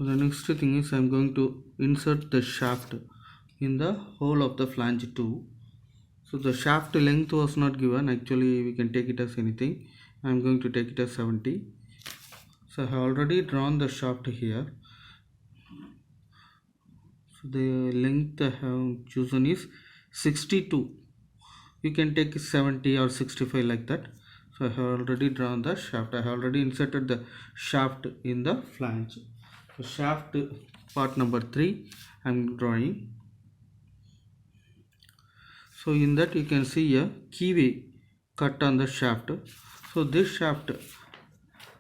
So the next thing is I'm going to insert the shaft in the hole of the flange 2. So the shaft length was not given, actually we can take it as anything. I'm going to take it as 70. So I have already drawn the shaft here. So the length I have chosen is 62. You can take 70 or 65 like that. So I have already drawn the shaft. I have already inserted the shaft in the flange. So shaft part number 3 I'm drawing. So in that you can see a keyway cut on the shaft. So this shaft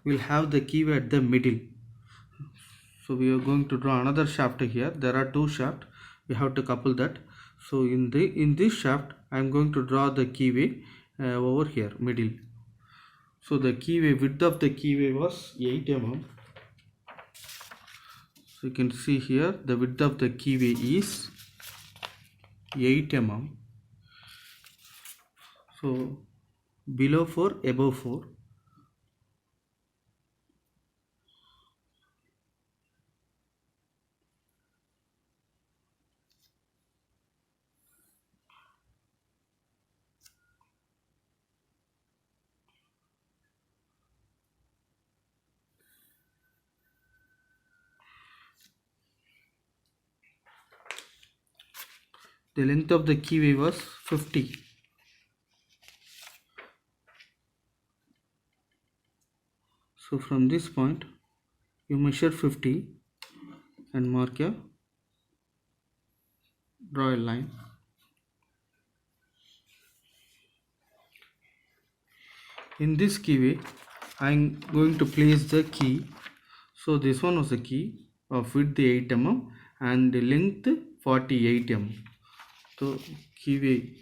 will have the keyway at the middle. So we are going to draw another shaft here. There are two shafts. We have to couple that. So in this shaft I am going to draw the keyway over here middle. So the keyway width of the keyway was 8 mm. So you can see here the width of the keyway is 8 mm. So below 4, above 4. The length of the keyway was 50. So from this point you measure 50 and mark a draw a line. In this keyway I am going to place the key. So this one was the key of width 8 mm and the length 48 mm. So keyway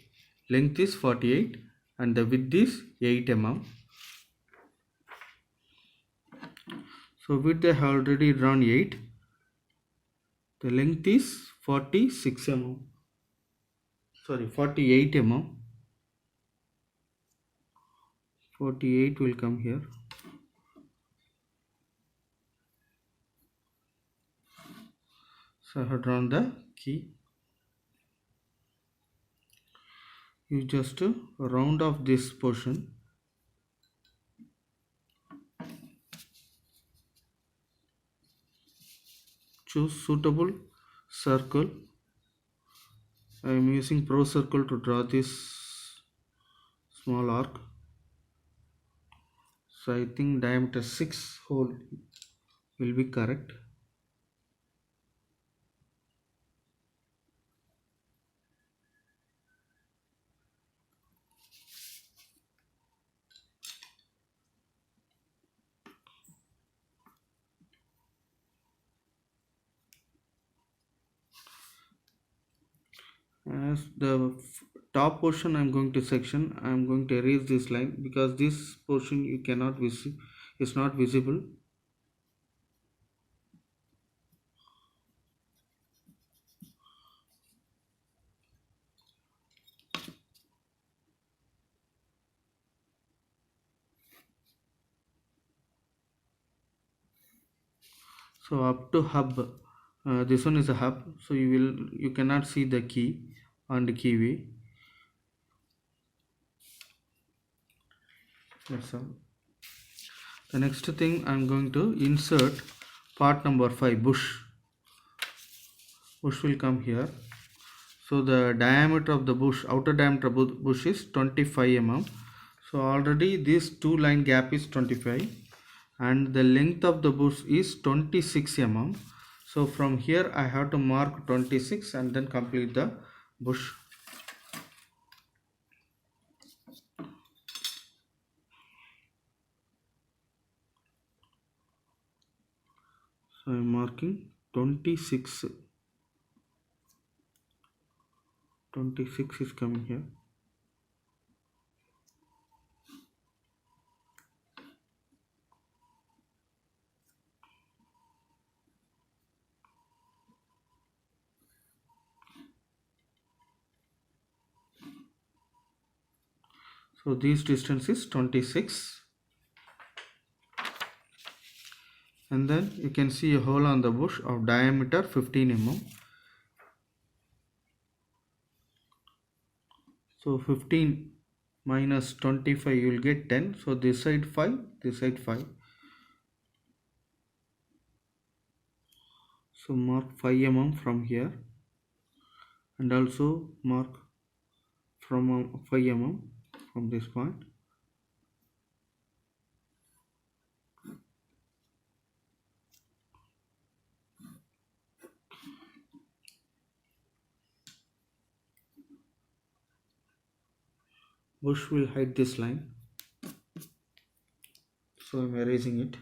length is 48 and the width is 8 mm. So width I have already drawn 8. The length is 46 mm. Sorry, 48 mm. 48 will come here. So I have drawn the key. You just round off this portion. Choose suitable circle. I am using Pro Circle to draw this small arc. So I think diameter 6 hole will be correct. As the top portion I am going to section, I am going to erase this line because this portion you cannot is not visible. So up to hub, this one is a hub, so you cannot see the key on the keyway. That's all. The next thing I'm going to insert part number 5, bush. Bush will come here. So the diameter of the bush, outer diameter of bush is 25 mm. So already this two line gap is 25 and the length of the bush is 26 mm. So from here I have to mark 26 and then complete the bush. So I am marking 26. 26 is coming here. So this distance is 26. and then you can see a hole on the bush of diameter 15 mm. So 15 minus 25, you will get 10. So this side 5, this side 5. So mark 5 mm from here, and also mark from 5 mm from this point. Bush will hide this line, so I am erasing it.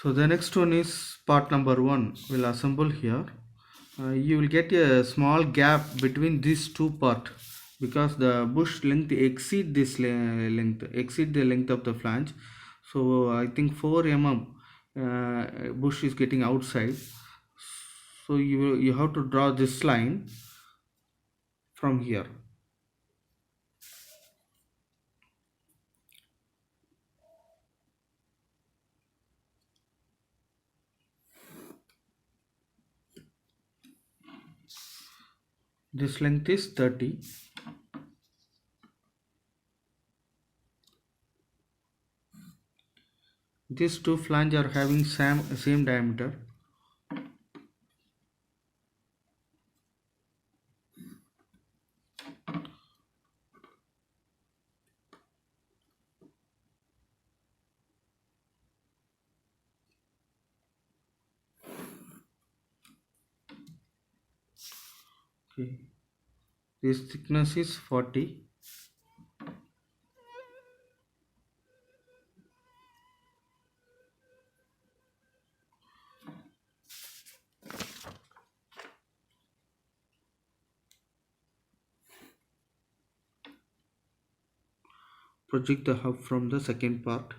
So the next one is part number 1. We'll assemble here. You will get a small gap between these two parts because the bush length exceed this length, exceed the length of the flange. So I think 4 mm bush is getting outside. So you have to draw this line from here. This length is 30. These two flanges are having same diameter. Okay. This thickness is 40. Project the hub from the second part.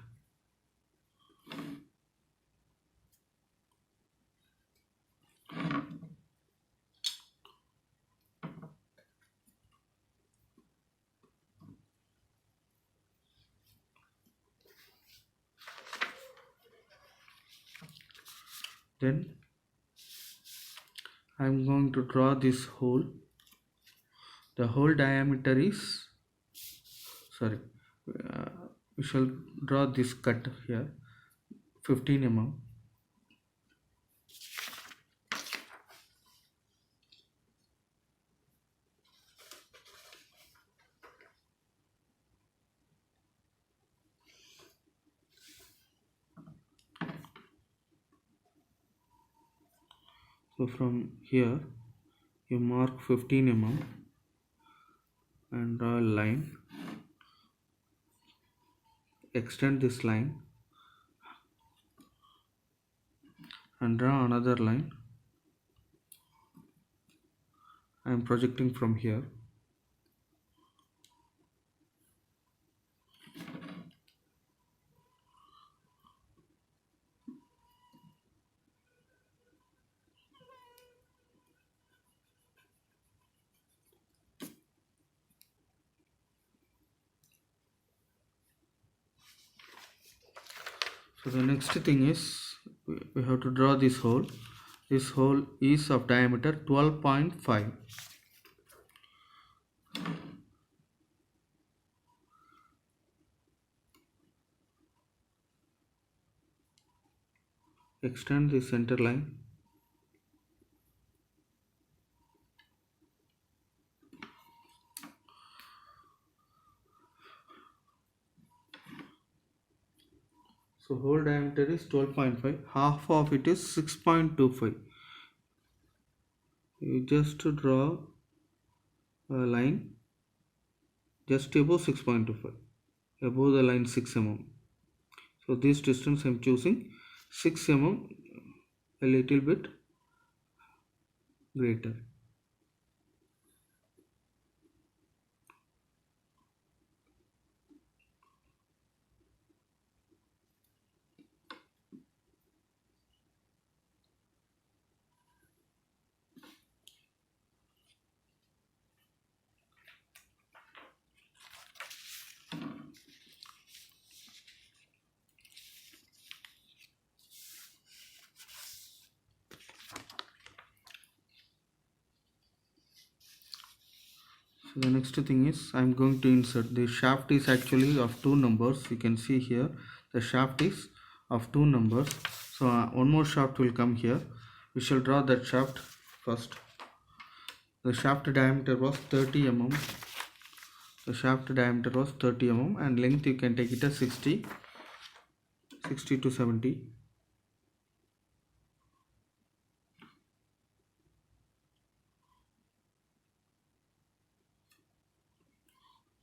Then I am going to draw this hole. The hole diameter is, sorry, we shall draw this cut here, 15 mm. So from here you mark 15 mm and draw a line, extend this line and draw another line. I am projecting from here. So the next thing is we have to draw this hole. This hole is of diameter 12.5. Extend the center line. So hole diameter is 12.5. Half of it is 6.25. You just draw a line just above 6.25, above the line 6 mm. So this distance I am choosing 6 mm, a little bit greater. So the next thing is I'm going to insert. The shaft is actually of two numbers. You can see here the shaft is of two numbers. So one more shaft will come here. We shall draw that shaft first. The shaft diameter was 30 mm. The shaft diameter was 30 mm and length you can take it as 60 to 70.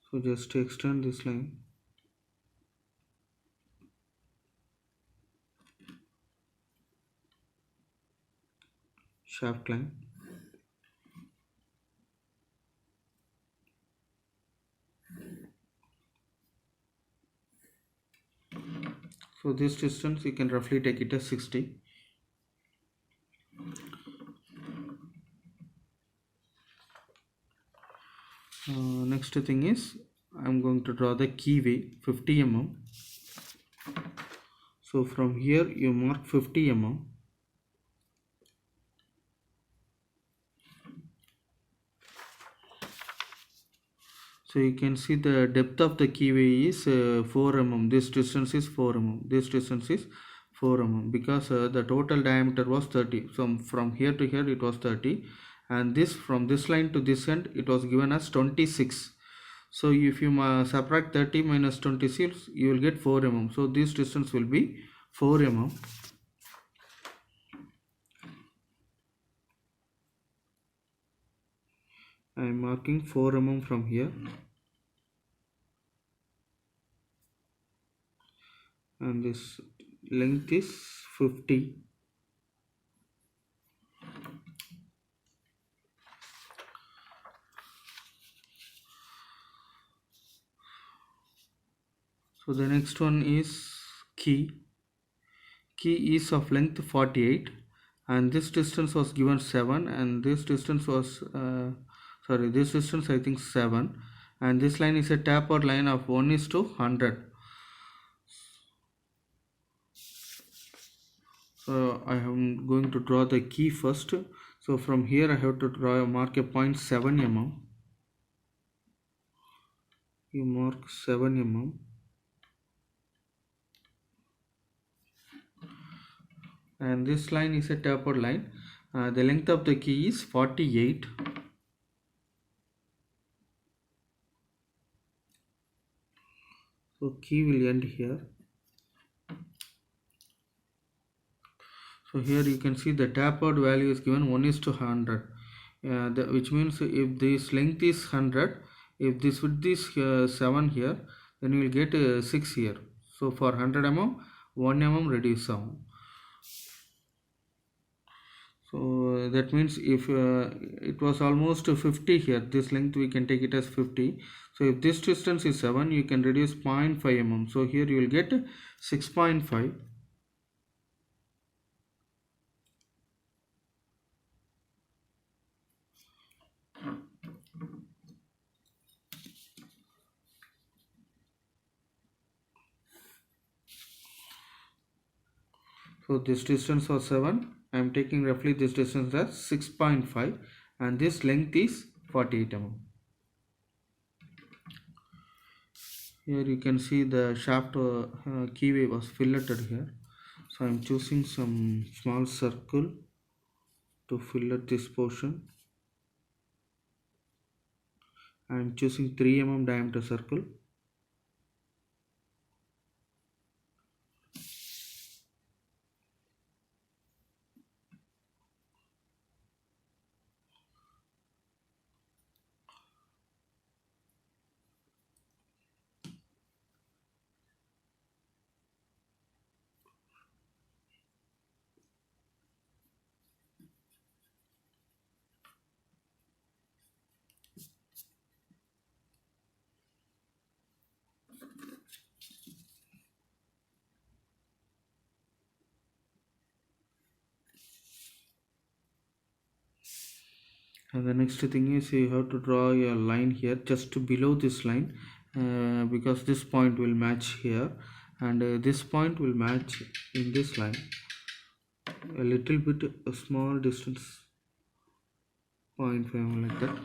So just extend this line. Shaft line. So this distance you can roughly take it as 60. Next thing is I'm going to draw the keyway 50 mm. So from here you mark 50 mm. So you can see the depth of the keyway is 4 mm. This distance is 4 mm. This distance is 4 mm because the total diameter was 30. So from here to here it was 30, and this from this line to this end it was given as 26. So if you subtract 30 minus 26, you will get 4 mm. So this distance will be 4 mm. I am marking 4 mm from here, and this length is 50. So the next one is key. Key is of length 48, and this distance was given 7, and this distance was this distance I think 7, and this line is a tapered line of 1:100. So I am going to draw the key first. So from here I have to mark a point 7 mm. You mark 7 mm. And this line is a tapered line. The length of the key is 48. So key will end here. So here you can see the tapered value is given 1:100, which means if this length is 100, if this width is 7 here, then you will get 6 here. So for 100 mm, 1 mm reduce down. So that means if it was almost 50 here, this length we can take it as 50. So if this distance is 7, you can reduce 0.5 mm. So here you will get 6.5. So this distance was 7. I am taking roughly this distance as 6.5, and this length is 48 mm. Here you can see the shaft keyway was filleted here. So I am choosing some small circle to fillet this portion. I am choosing 3 mm diameter circle. And the next thing is you have to draw a line here just below this line, because this point will match here, and this point will match in this line a little bit, a small distance, 0.5 like that.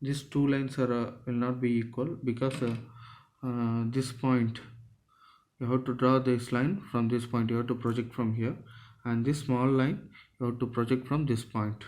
these two lines are will not be equal, because this point you have to draw this line from this point, you have to project from here, and this small line you have to project from this point.